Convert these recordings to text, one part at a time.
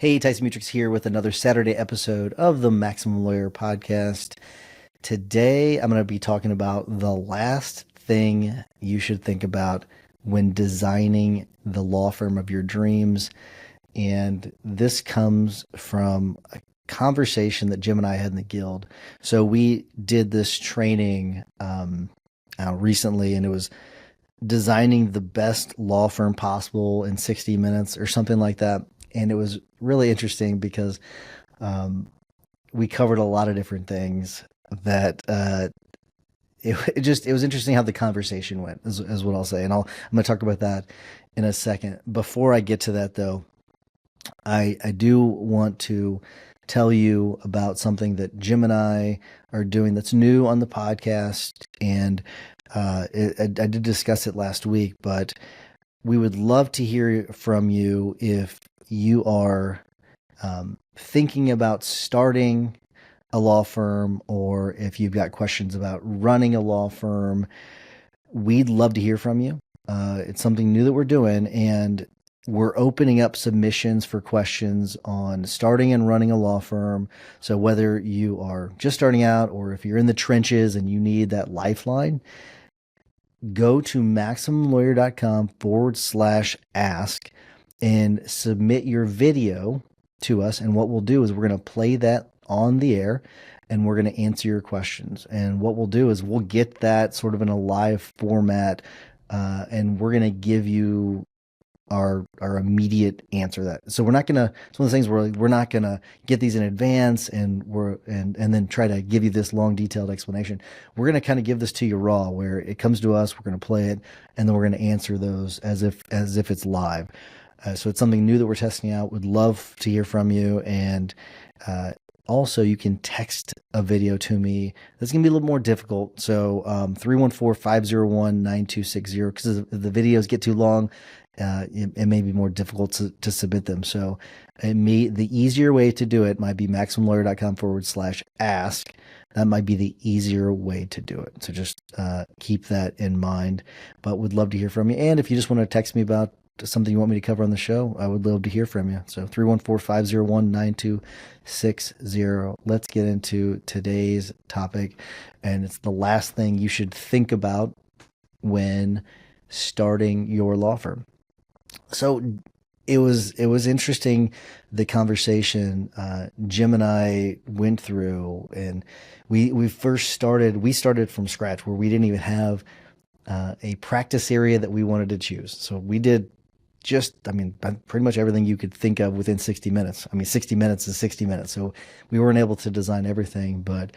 Hey, Tyson Mutrix here with another Saturday episode of the Maximum Lawyer Podcast. Today, I'm going to be talking about the last thing you should think about when designing the law firm of your dreams. And this comes from a conversation that Jim and I had in the guild. So we did this training recently, and it was designing the best law firm possible in 60 minutes or something like that. And it was really interesting because um, we covered a lot of different things that it was interesting how the conversation went is what I'll say. And I'm going to talk about that in a second. Before I get to that though, I do want to tell you about something that Jim and I are doing that's new on the podcast. And I did discuss it last week, but we would love to hear from you if you are thinking about starting a law firm or if you've got questions about running a law firm. We'd love to hear from you. It's something new that we're doing, and we're opening up submissions for questions on starting and running a law firm. So whether you are just starting out or if you're in the trenches and you need that lifeline, go to maximumlawyer.com/ask and submit your video to us. And what we'll do is we're going to play that on the air and we're going to answer your questions. And what we'll do is we'll get that sort of in a live format, and we're going to give you our immediate answer to that. So we're not gonna, it's one of the things where we're not gonna get these in advance and then try to give you this long detailed explanation. We're gonna kind of give this to you raw, where it comes to us, we're gonna play it, and then we're gonna answer those as if it's live. So it's something new that we're testing out. Would love to hear from you. And also, you can text a video to me. That's going to be a little more difficult. So 314-501-9260, because if the videos get too long, it may be more difficult to submit them. So the easier way to do it might be maximumlawyer.com/ask. That might be the easier way to do it. So just keep that in mind. But would love to hear from you. And if you just want to text me about something you want me to cover on the show, I would love to hear from you. So 314-501-9260. Let's get into today's topic. And it's the last thing you should think about when starting your law firm. So it was interesting, the conversation Jim and I went through, and we started from scratch, where we didn't even have a practice area that we wanted to choose. So we did pretty much everything you could think of within 60 minutes. 60 minutes is 60 minutes. So we weren't able to design everything, but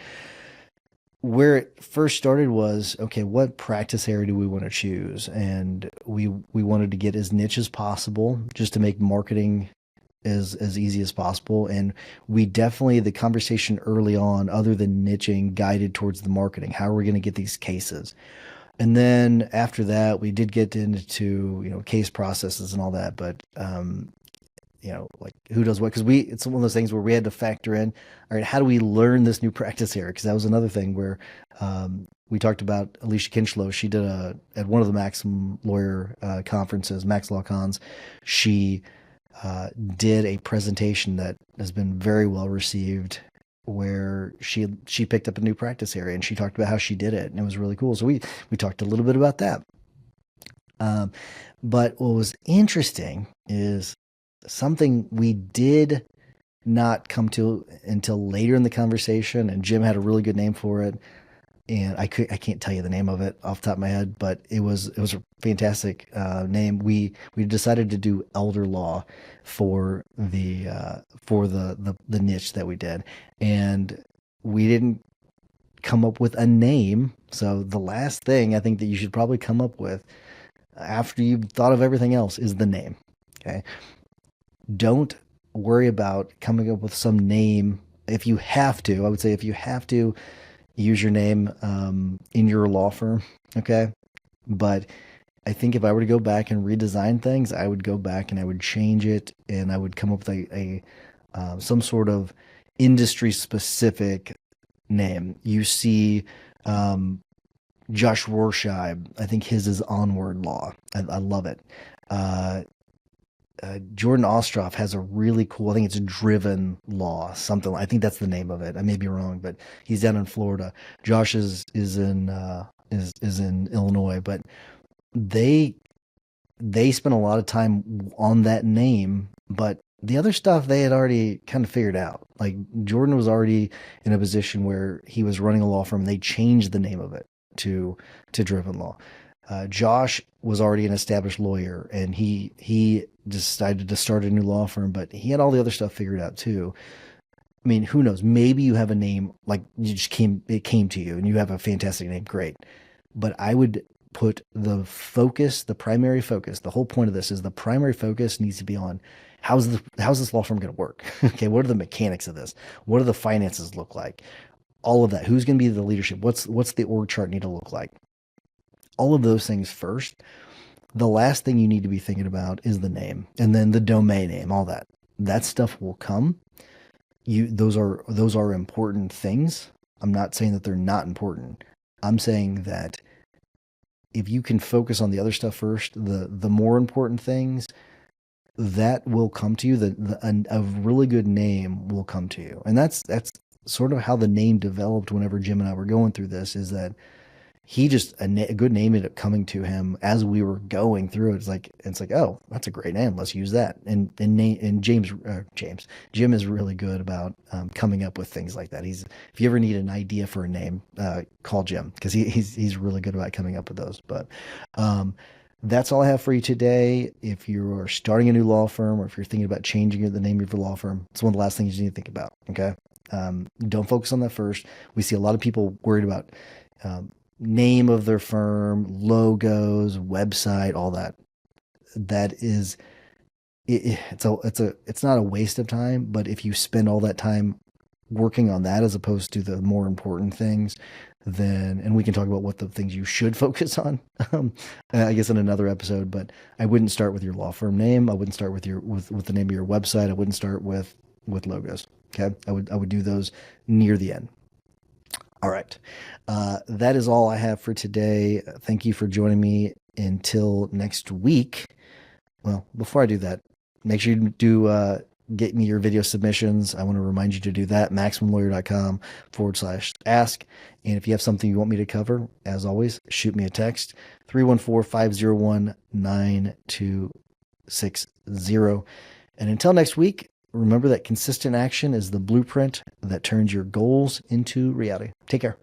where it first started was, okay, what practice area do we want to choose? And we wanted to get as niche as possible, just to make marketing as easy as possible. And we definitely, the conversation early on, other than niching, guided towards the marketing. How are we going to get these cases? And then after that, we did get into, case processes and all that. But, like who does what? Because it's one of those things where we had to factor in, all right, how do we learn this new practice area? Because that was another thing where we talked about Alicia Kinchlow. She did at one of the Maximum Lawyer conferences, Max Law Cons, she did a presentation that has been very well received, where she picked up a new practice area and she talked about how she did it, and it was really cool. So we talked a little bit about that. But what was interesting is something we did not come to until later in the conversation, and Jim had a really good name for it, and I can't tell you the name of it off the top of my head, but it was a fantastic name. We decided to do elder law for the niche that we did, and we didn't come up with a name. So the last thing I think that you should probably come up with after you've thought of everything else is the name. Okay, don't worry about coming up with some name. If you have to, I would say, if you have to, use your name in your law firm, okay? But I think if I were to go back and redesign things, I would go back and I would change it, and I would come up with some sort of industry-specific name. You see Josh Rorschach, I think his is Onward Law. I love it. Jordan Ostroff has a really cool, I think it's Driven Law, something. I think that's the name of it. I may be wrong, but he's down in Florida. Josh is in Illinois, but they they spent a lot of time on that name, but the other stuff they had already kind of figured out. Like Jordan was already in a position where he was running a law firm. And they changed the name of it to Driven Law. Josh was already an established lawyer, and he decided to start a new law firm, but he had all the other stuff figured out too. I mean, who knows? Maybe you have a name like it came to you, and you have a fantastic name. Great, but I would put the primary focus. The whole point of this is the primary focus needs to be on how's this law firm going to work? Okay, what are the mechanics of this? What do the finances look like? All of that. Who's going to be the leadership? What's the org chart need to look like? All of those things first. The last thing you need to be thinking about is the name, and then the domain name. All that stuff will come. Those are important things. I'm not saying that they're not important. I'm saying that if you can focus on the other stuff first, the more important things, that will come to you. A really good name will come to you, and that's sort of how the name developed. Whenever Jim and I were going through this, is that a good name ended up coming to him as we were going through it. It's like, oh, that's a great name. Let's use that. And Jim is really good about coming up with things like that. If you ever need an idea for a name, call Jim, because he's really good about coming up with those. But that's all I have for you today. If you are starting a new law firm, or if you're thinking about changing the name of your law firm, it's one of the last things you need to think about. Okay, don't focus on that first. We see a lot of people worried about name of their firm, logos, website, all that. That is, it's not a waste of time, but if you spend all that time working on that as opposed to the more important things, then, and we can talk about what the things you should focus on, I guess in another episode, but I wouldn't start with your law firm name. I wouldn't start with with the name of your website. I wouldn't start with logos. Okay. I would do those near the end. All right. That is all I have for today. Thank you for joining me. Until next week. Well, before I do that, make sure you do get me your video submissions. I want to remind you to do that. MaximumLawyer.com/ask. And if you have something you want me to cover, as always, shoot me a text, 314-501-9260. And until next week, remember that consistent action is the blueprint that turns your goals into reality. Take care.